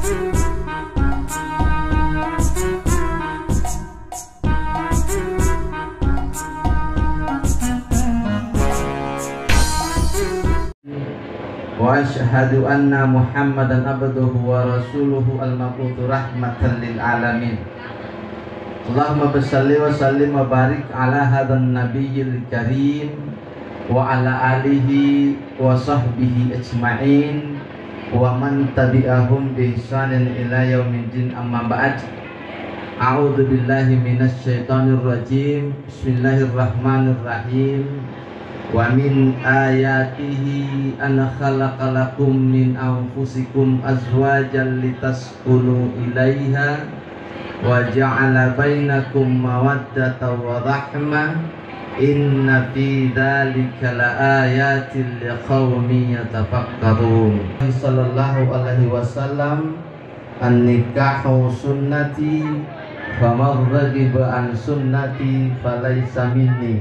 Wa asyhadu anna Muhammadan abduhu wa rasuluhu al-mab'utsu rahmatan lil alamin. Allahumma shalli wa sallim wa barik ala hadzal nabiyil karim wa ala alihi wa sahbihi ajma'in wa man tabi'ahum bi ihsanin ila yaumiddin, amma ba'd. A'udzu billahi minasy syaithanir rajim. Bismillahirrahmanirrahim. Wa min ayatihi an khalaqalakum min anfusikum azwajan litaskunu ilaiha wa ja'ala bainakum mawaddatan wa rahmah inna fi dzalika laayatin liqaumin yatafakkarun. Sallallahu alaihi wasallam, an-nikahu sunnati faman raghiba an sunnati falaysa minni.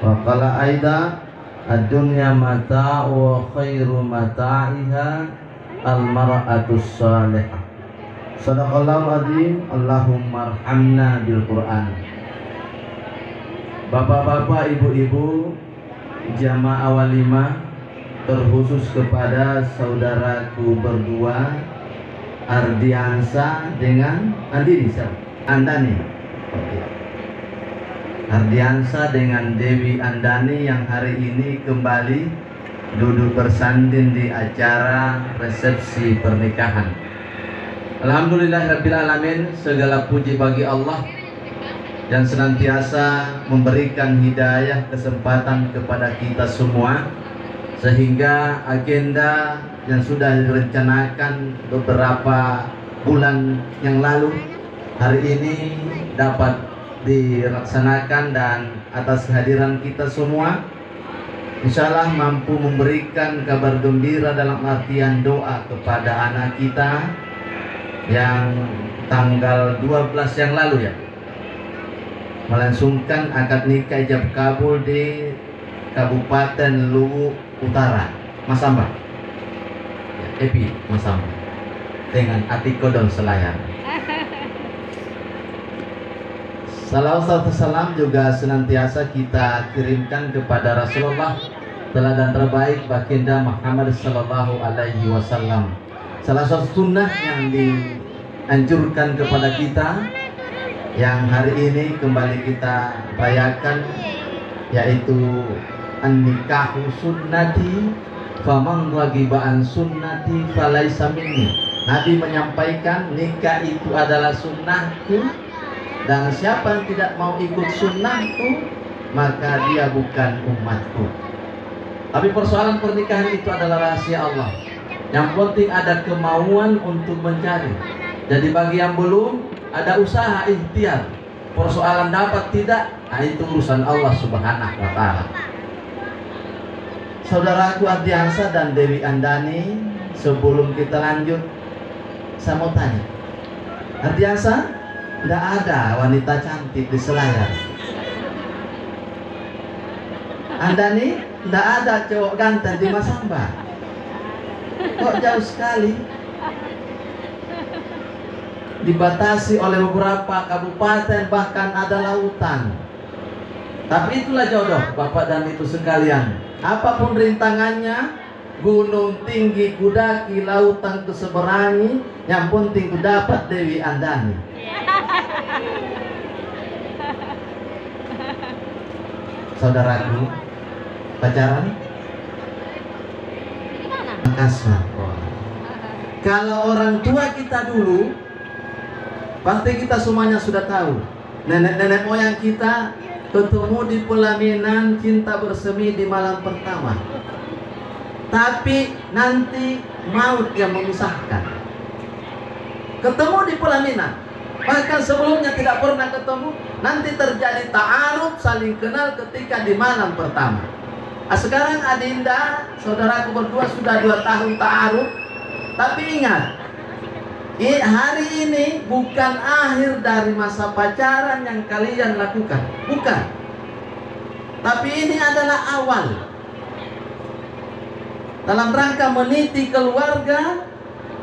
Wa qala aida ad-dunya mata'u wa khairu mata'iha al-mar'atus salihah. Shadaqallahu azim. Allahumma arhamna bil Qur'an. Bapak-bapak, ibu-ibu, jamaah walimah, terkhusus kepada saudaraku berdua Ardiansa dengan Andani. Ardiansa dengan Dewi Andani yang hari ini kembali duduk bersanding di acara resepsi pernikahan. Alhamdulillahirabbil alamin, segala puji bagi Allah yang senantiasa memberikan hidayah kesempatan kepada kita semua, sehingga agenda yang sudah direncanakan beberapa bulan yang lalu hari ini dapat dilaksanakan, dan atas kehadiran kita semua insyaallah mampu memberikan kabar gembira dalam artian doa kepada anak kita yang tanggal 12 yang lalu ya melangsungkan akad nikah ijab kabul di Kabupaten Luwu Utara, Masamba ya, Epi Masamba dengan Atiko dan Selayar. Salawat salam juga senantiasa kita kirimkan kepada Rasulullah, teladan terbaik baginda Muhammad sallallahu alaihi wasallam. Salah satu sunnah yang dianjurkan kepada kita yang hari ini kembali kita rayakan, yaitu an-nikahu sunnati faman raghiba an sunnati falaysa minni. Nabi menyampaikan nikah itu adalah sunnahku, dan siapa yang tidak mau ikut sunnahku maka dia bukan umatku. Tapi persoalan pernikahan itu adalah rahasia Allah. Yang penting ada kemauan untuk mencari. Jadi bagi yang belum, ada usaha ikhtiar. Persoalan dapat tidak, nah itu urusan Allah Subhanahu wa ta'ala. Saudaraku Ardiansa dan Dewi Andani, sebelum kita lanjut, saya mau tanya, Ardiansa, tidak ada wanita cantik di Selayar. Andani, tidak ada cowok ganteng di Masamba. Kok jauh sekali? Dibatasi oleh beberapa kabupaten, bahkan ada lautan. Tapi itulah jodoh Bapak dan Ibu sekalian. Apapun rintangannya, gunung tinggi kudaki, lautan kuseberangi, yang penting ku dapat Dewi Andani. Saudaraku, pacaran? Makassar. Kalau orang tua kita dulu, pasti kita semuanya sudah tahu. Nenek-nenek moyang kita ketemu di pelaminan, cinta bersemi di malam pertama. Tapi nanti maut yang memisahkan. Ketemu di pelaminan, bahkan sebelumnya tidak pernah ketemu, nanti terjadi ta'aruf, saling kenal ketika di malam pertama. Sekarang Adinda, saudaraku berdua sudah 2 tahun ta'aruf. Tapi ingat, hari ini bukan akhir dari masa pacaran yang kalian lakukan, bukan. Tapi ini adalah awal dalam rangka meniti keluarga,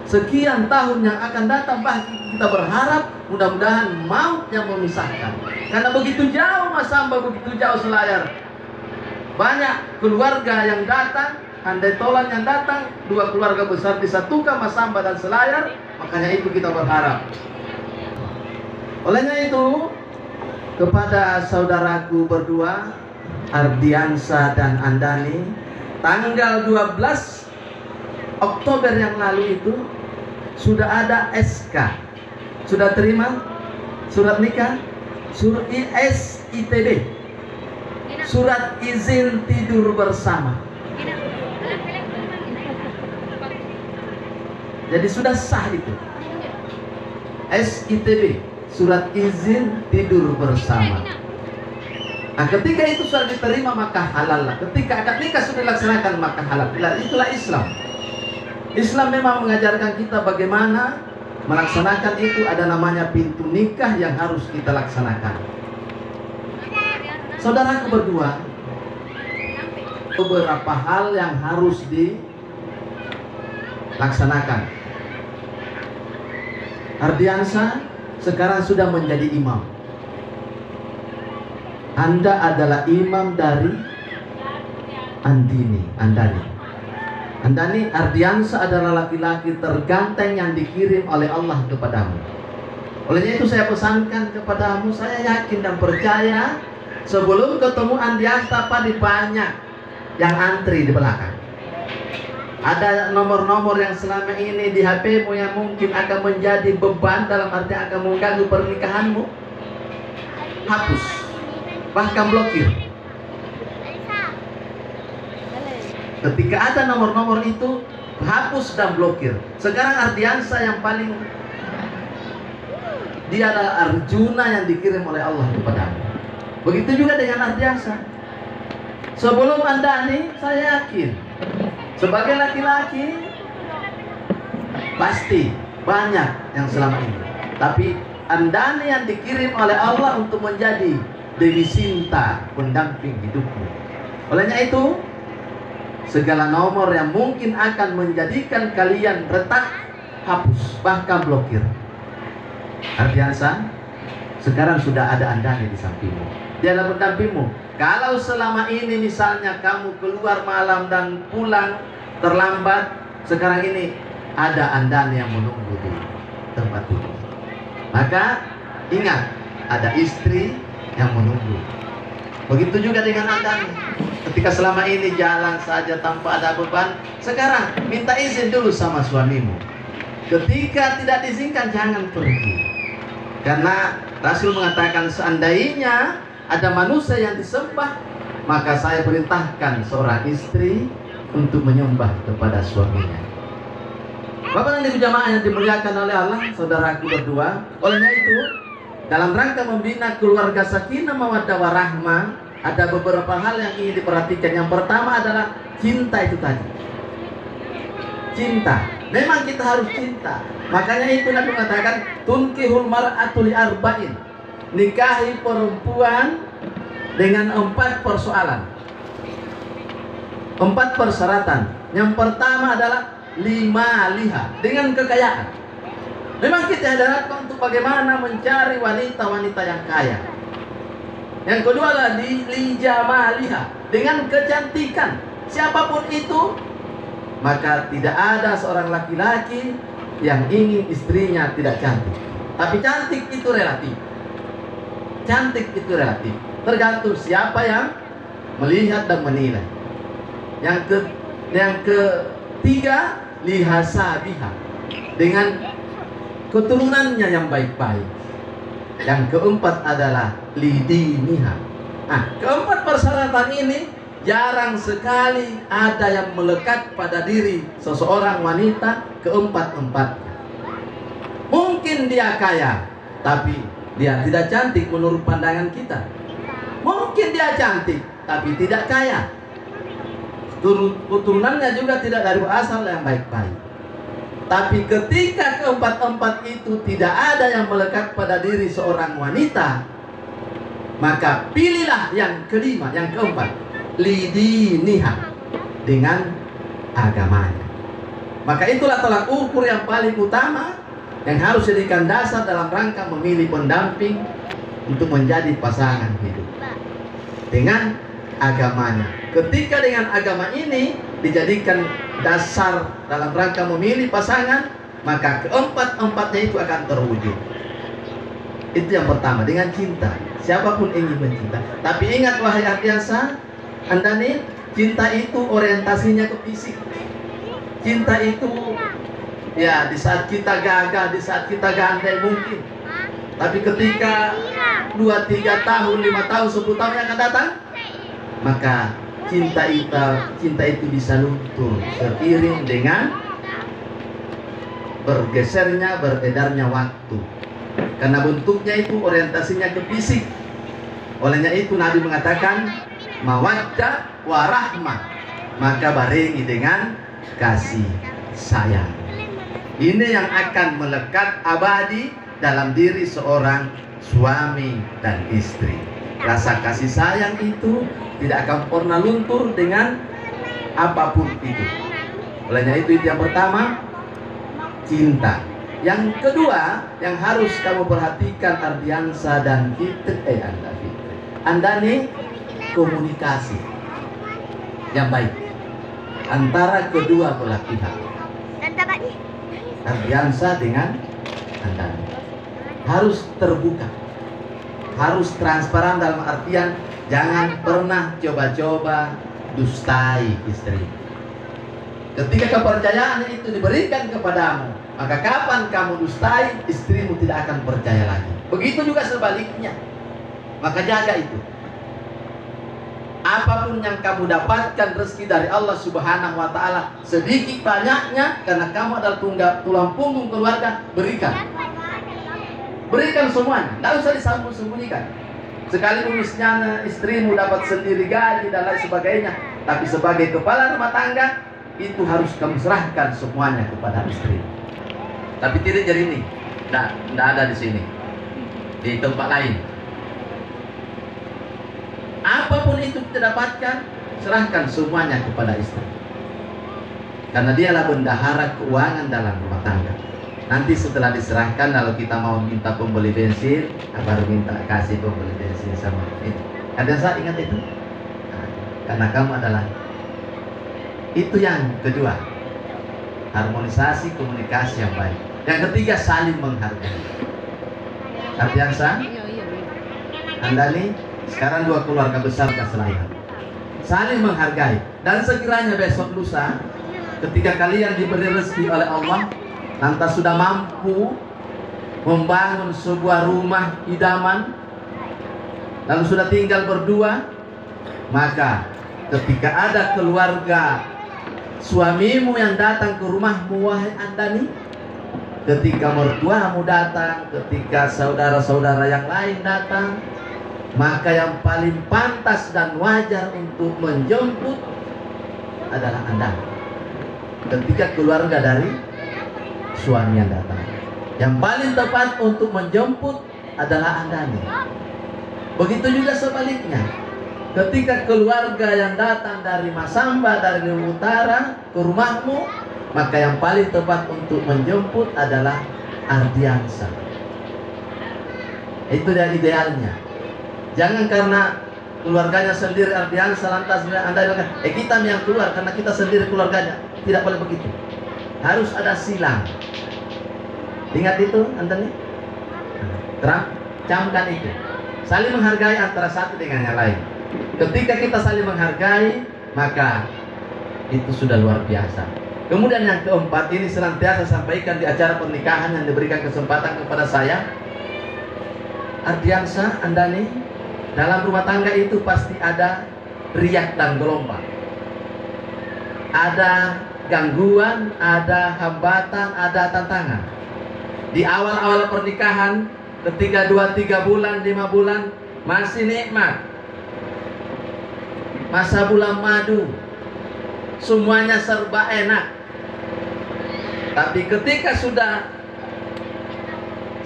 sekian tahun yang akan datang, bahkan kita berharap mudah-mudahan maut yang memisahkan. Karena begitu jauh Mas Samba, begitu jauh Selayar. Banyak keluarga yang datang, andai tolan yang datang, dua keluarga besar disatukan Mas Samba dan Selayar. Makanya itu kita berharap. Olehnya itu, kepada saudaraku berdua, Ardiansa dan Andani, tanggal 12 Oktober yang lalu itu sudah ada SK, sudah terima surat nikah, surat SITB, surat izin tidur bersama. Jadi sudah sah itu, SITB, surat izin tidur bersama. Nah, ketika itu sudah diterima maka halal lah. Ketika akad nikah sudah dilaksanakan maka halal. Itulah Islam. Islam memang mengajarkan kita bagaimana melaksanakan itu. Ada namanya pintu nikah yang harus kita laksanakan. Saudaraku berdua, beberapa hal yang harus dilaksanakan. Ardiansa sekarang sudah menjadi imam. Anda adalah imam dari Andani. Ardiansa adalah laki-laki terganteng yang dikirim oleh Allah kepadamu. Olehnya itu saya pesankan kepadamu, saya yakin dan percaya sebelum ketemu Andiasta pada banyak yang antri di belakang. Ada nomor-nomor yang selama ini di HP-mu yang mungkin akan menjadi beban, dalam arti akan mengganggu pernikahanmu. Hapus, bahkan blokir. Ketika ada nomor-nomor itu, hapus dan blokir. Sekarang Ardiansa yang paling, dia adalah Arjuna yang dikirim oleh Allah kepadamu. Begitu juga dengan Ardiansa. Sebelum Andani, saya yakin sebagai laki-laki pasti banyak yang selama ini. Tapi Andani yang dikirim oleh Allah untuk menjadi Dewi Sinta, pendamping hidupmu. Olehnya itu, segala nomor yang mungkin akan menjadikan kalian retak, hapus, bahkan blokir. Ardiansa, sekarang sudah ada Andani di sampingmu. Dia adalah pendampingmu. Kalau selama ini misalnya kamu keluar malam dan pulang terlambat, sekarang ini ada Andani yang menunggu di tempat itu. Maka ingat, ada istri yang menunggu. Begitu juga dengan Andani. Ketika selama ini jalan saja tanpa ada beban, sekarang minta izin dulu sama suamimu. Ketika tidak diizinkan, jangan pergi. Karena Rasul mengatakan, seandainya ada manusia yang disembah, maka saya perintahkan seorang istri untuk menyembah kepada suaminya. Bapak dan Ibu jamaah yang dimuliakan oleh Allah, saudaraku berdua, olehnya itu, dalam rangka membina keluarga sakinah mawaddah warahmah, ada beberapa hal yang ingin diperhatikan. Yang pertama adalah cinta itu tadi. Cinta. Memang kita harus cinta. Makanya itu Nabi mengatakan, tunkihul mar'atu li arba'in. Nikahi perempuan dengan 4 persoalan, 4 persyaratan. Yang pertama adalah liha, dengan kekayaan. Memang kita diharapkan untuk bagaimana mencari wanita-wanita yang kaya. Yang kedua adalah liha, dengan kecantikan. Siapapun itu, maka tidak ada seorang laki-laki yang ingin istrinya tidak cantik. Tapi cantik itu relatif. Cantik itu relatif, tergantung siapa yang melihat dan menilai. Yang ketiga, lihasabiha, dengan keturunannya yang baik-baik. Yang keempat adalah lidiniha. Nah, keempat persyaratan ini jarang sekali ada yang melekat pada diri seseorang wanita, keempat-empatnya. Mungkin dia kaya, tapi dia tidak cantik menurut pandangan kita. Mungkin dia cantik, tapi tidak kaya. Keturunannya juga tidak dari asal yang baik-baik. Tapi ketika keempat-empat itu tidak ada yang melekat pada diri seorang wanita, maka pilihlah yang kelima, yang keempat, lidiniha, dengan agamanya. Maka itulah tolak ukur yang paling utama yang harus dijadikan dasar dalam rangka memilih pendamping untuk menjadi pasangan hidup dengan agamanya. Ketika dengan agama ini dijadikan dasar dalam rangka memilih pasangan, maka keempat-empatnya itu akan terwujud. Itu yang pertama, dengan cinta. Siapapun ingin mencinta. Tapi ingat wahai Ardiansa, Anda nih, cinta itu orientasinya ke fisik. Cinta itu ya di saat kita gagal, di saat kita gandeng mungkin. Tapi ketika 2, 3 tahun, 5 tahun, 10 tahun yang akan datang, maka cinta itu bisa luntur seiring dengan bergesernya, beredarnya waktu. Karena bentuknya itu orientasinya ke fisik. Olehnya itu Nabi mengatakan mawaddah warahmah, maka barengi dengan kasih sayang. Ini yang akan melekat abadi dalam diri seorang suami dan istri. Rasa kasih sayang itu tidak akan pernah luntur dengan apapun itu. Olehnya itu yang pertama, cinta. Yang kedua yang harus kamu perhatikan Ardiansa dan Fitri, Anda nih, komunikasi yang baik antara kedua belah pihak, Ardiansa dengan Anda harus terbuka, harus transparan dalam artian jangan pernah coba-coba dustai istri. Ketika kepercayaan itu diberikan kepadamu, maka kapan kamu dustai, istrimu tidak akan percaya lagi. Begitu juga sebaliknya. Maka jaga itu. Apapun yang kamu dapatkan rezeki dari Allah Subhanahu wa Ta'ala, sedikit banyaknya, karena kamu adalah tulang punggung keluarga, berikan. Berikan semuanya, tidak usah disembunyikan. Sekalipun misalnya istrimu dapat sendiri gaji dan lain sebagainya, tapi sebagai kepala rumah tangga, itu harus kamu serahkan semuanya kepada istri. Tapi tidak jadi ini, tidak ada di sini, di tempat lain. Apapun itu kita dapatkan, serahkan semuanya kepada istri. Karena dialah bendahara keuangan dalam rumah tangga. Nanti setelah diserahkan, kalau kita mau minta pembeli bensin, baru minta kasih pembeli bensin sama itu. Ada saya ingat itu? Nah, karena kamu adalah itu. Yang kedua, harmonisasi komunikasi yang baik. Yang ketiga, saling menghargai. Ardiansa, Anda nih sekarang 2 keluarga besar Kaselayan, saling menghargai. Dan sekiranya besok lusa, ketika kalian diberi rezeki oleh Allah, lantas sudah mampu membangun sebuah rumah idaman, lalu sudah tinggal berdua, maka ketika ada keluarga suamimu yang datang ke rumahmu, wahai Anda nih, ketika mertuamu datang, ketika saudara-saudara yang lain datang, maka yang paling pantas dan wajar untuk menjemput adalah Anda. Ketika keluarga dari suami yang datang, yang paling tepat untuk menjemput adalah Anda nih. Begitu juga sebaliknya, ketika keluarga yang datang dari Masamba, dari utara ke rumahmu, maka yang paling tepat untuk menjemput adalah Ardiansa. Itu dia idealnya. Jangan karena keluarganya sendiri Ardiansa lantas Anda bilang, kita yang keluar karena kita sendiri keluarganya. Tidak boleh begitu. Harus ada silang. Ingat itu Anda nih. Camkan itu. Saling menghargai antara satu dengan yang lain. Ketika kita saling menghargai, maka itu sudah luar biasa. Kemudian yang keempat, ini senantiasa sampaikan di acara pernikahan yang diberikan kesempatan kepada saya. Ardiansa, Anda nih, dalam rumah tangga itu pasti ada riak dan gelombang. Ada gangguan, ada hambatan, ada tantangan. Di awal-awal pernikahan, ketika 2-3 bulan, 5 bulan, masih nikmat. Masa bulan madu, semuanya serba enak. Tapi ketika sudah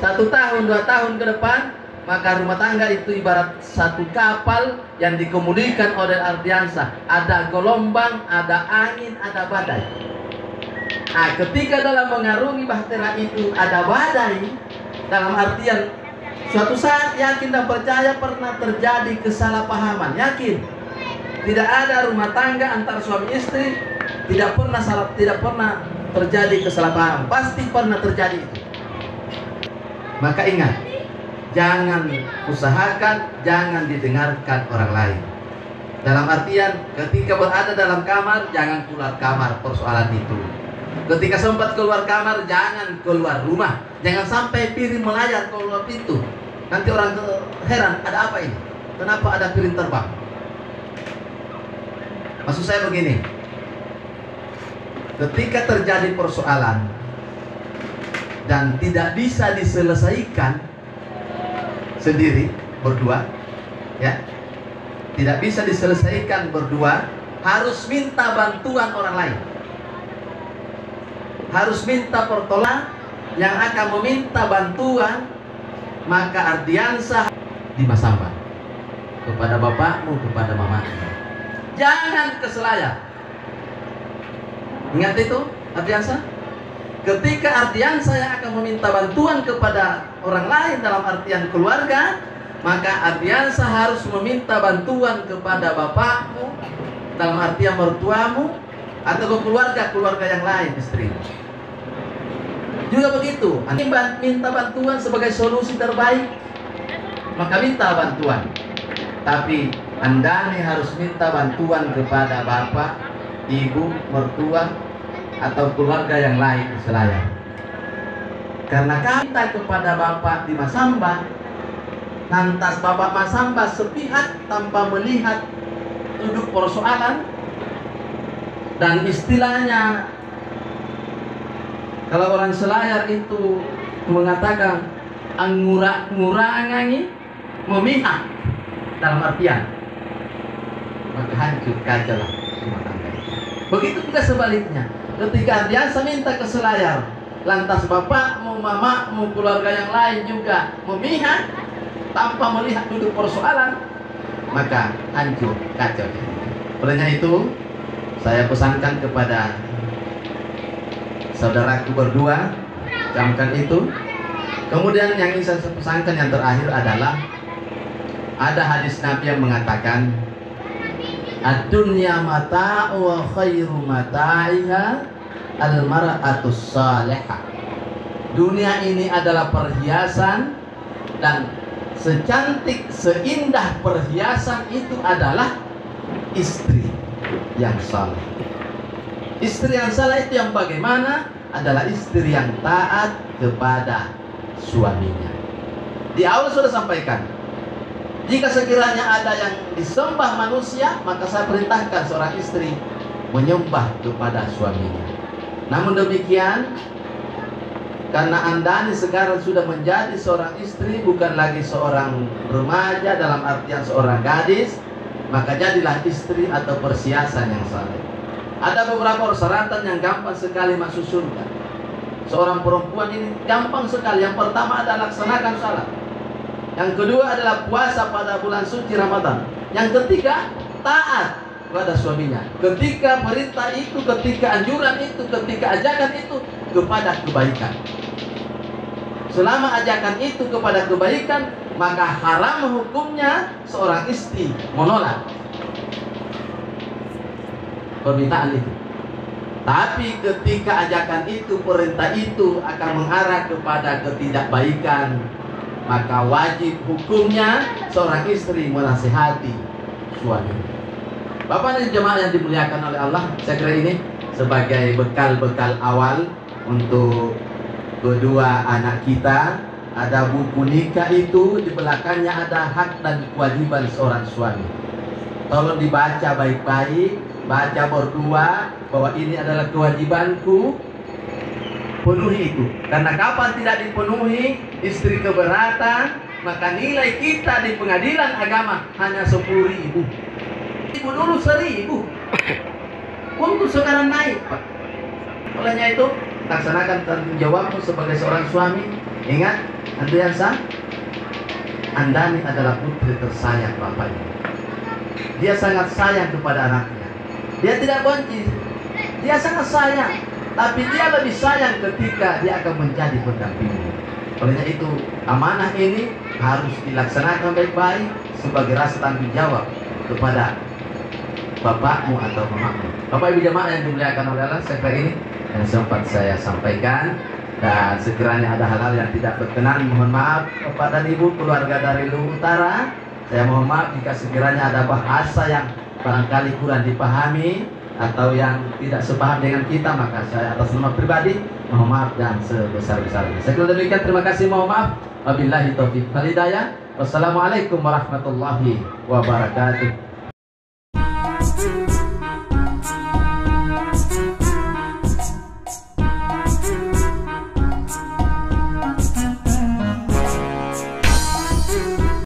1 tahun, 2 tahun ke depan, maka rumah tangga itu ibarat satu kapal yang dikemudikan oleh Ardiansa. Ada gelombang, ada angin, ada badai. Nah, ketika dalam mengarungi bahtera itu ada badai, dalam artian suatu saat yakin dan percaya pernah terjadi kesalahpahaman, yakin tidak ada rumah tangga antara suami istri, tidak pernah terjadi kesalahpahaman, pasti pernah terjadi itu. Maka ingat, jangan usahakan, jangan didengarkan orang lain. Dalam artian ketika berada dalam kamar, jangan keluar kamar persoalan itu. Ketika sempat keluar kamar, jangan keluar rumah. Jangan sampai piring melayar keluar pintu. Nanti orang heran, ada apa ini? Kenapa ada piring terbang? Maksud saya begini, ketika terjadi persoalan dan tidak bisa diselesaikan sendiri berdua, ya, tidak bisa diselesaikan berdua, harus minta bantuan orang lain, harus minta pertolongan yang akan meminta bantuan. Maka ardiansah di masamba kepada bapakmu, kepada mamamu, jangan keselayar. Ingat itu ardiansah. Ketika ardiansah yang akan meminta bantuan kepada orang lain dalam artian keluarga, maka ardiansah harus meminta bantuan kepada bapakmu dalam artian mertuamu atau keluarga yang lain, istri. Juga begitu, minta bantuan sebagai solusi terbaik, maka minta bantuan. Tapi Anda nih harus minta bantuan kepada bapak, ibu, mertua, atau keluarga yang lain selayar. Karena minta kepada bapak di masamba, lantas bapak masamba sepihak tanpa melihat duduk persoalan, dan istilahnya kalau orang selayar itu mengatakan ngurangi memihak, dalam artian maka hancur kacau lah rumah tangga. Begitu juga sebaliknya, ketika biasa minta ke selayar, lantas bapakmu, mamamu, keluarga yang lain juga memihak tanpa melihat duduk persoalan, maka hancur kacau. Olehnya itu saya pesankan kepada saudaraku berdua, camkan itu. Kemudian yang ingin saya pesankan yang terakhir adalah ada hadis Nabi yang mengatakan, ad-dunya mata'u wa khairu mata'iha al-mar'atus salihah. Dunia ini adalah perhiasan, dan secantik, seindah perhiasan itu adalah istri yang saleh. Istri yang saleh itu yang bagaimana? Adalah istri yang taat kepada suaminya. Di awal sudah sampaikan, jika sekiranya ada yang disembah manusia, maka saya perintahkan seorang istri menyembah kepada suaminya. Namun demikian, karena Anda ini sekarang sudah menjadi seorang istri, bukan lagi seorang remaja dalam artian seorang gadis, maka jadilah istri atau perhiasan yang saleh. Ada beberapa persyaratan yang gampang sekali masuk surga. Seorang perempuan ini gampang sekali. Yang pertama adalah laksanakan salat. Yang kedua adalah puasa pada bulan suci Ramadan. Yang ketiga, taat kepada suaminya. Ketika perintah itu, ketika anjuran itu, ketika ajakan itu kepada kebaikan. Selama ajakan itu kepada kebaikan, maka haram hukumnya seorang istri menolak permintaan itu. Tapi ketika ajakan itu, perintah itu akan mengarah kepada ketidakbaikan, maka wajib hukumnya seorang istri menasihati suami. Bapak dan jemaah yang dimuliakan oleh Allah, saya kira ini sebagai bekal-bekal awal untuk kedua anak kita. Ada buku nikah itu, di belakangnya ada hak dan kewajiban seorang suami. Tolong dibaca baik-baik, baca berdua bahwa ini adalah kewajibanku, penuhi itu. Karena kapan tidak dipenuhi, istri keberatan, maka nilai kita di pengadilan agama hanya 10.000. Ibu dulu 1.000, untuk sekarang naik, Pak. Olehnya itu, laksanakan tanggung jawabmu sebagai seorang suami. Ingat, Andriansa, Anda ini adalah putri tersayang bapaknya. Dia sangat sayang kepada anaknya. Dia tidak benci, dia sangat sayang. tapi dia lebih sayang ketika dia akan menjadi pendampingmu. Oleh itu, amanah ini harus dilaksanakan baik-baik sebagai rasa tanggung jawab kepada bapakmu atau mamamu. Bapak Ibu jemaah yang dimuliakan oleh Allah, sekira ini yang sempat saya sampaikan. Dan sekiranya ada hal-hal yang tidak berkenan, mohon maaf kepada ibu keluarga dari Luwu Utara. Saya mohon maaf jika sekiranya ada bahasa yang barangkali kurang dipahami atau yang tidak sepaham dengan kita, maka saya atas nama pribadi mohon maaf dan sebesar-besarnya. Saya kira demikian, terima kasih, mohon maaf. Wabillahi taufiq wal hidayah. Wassalamualaikum warahmatullahi wabarakatuh.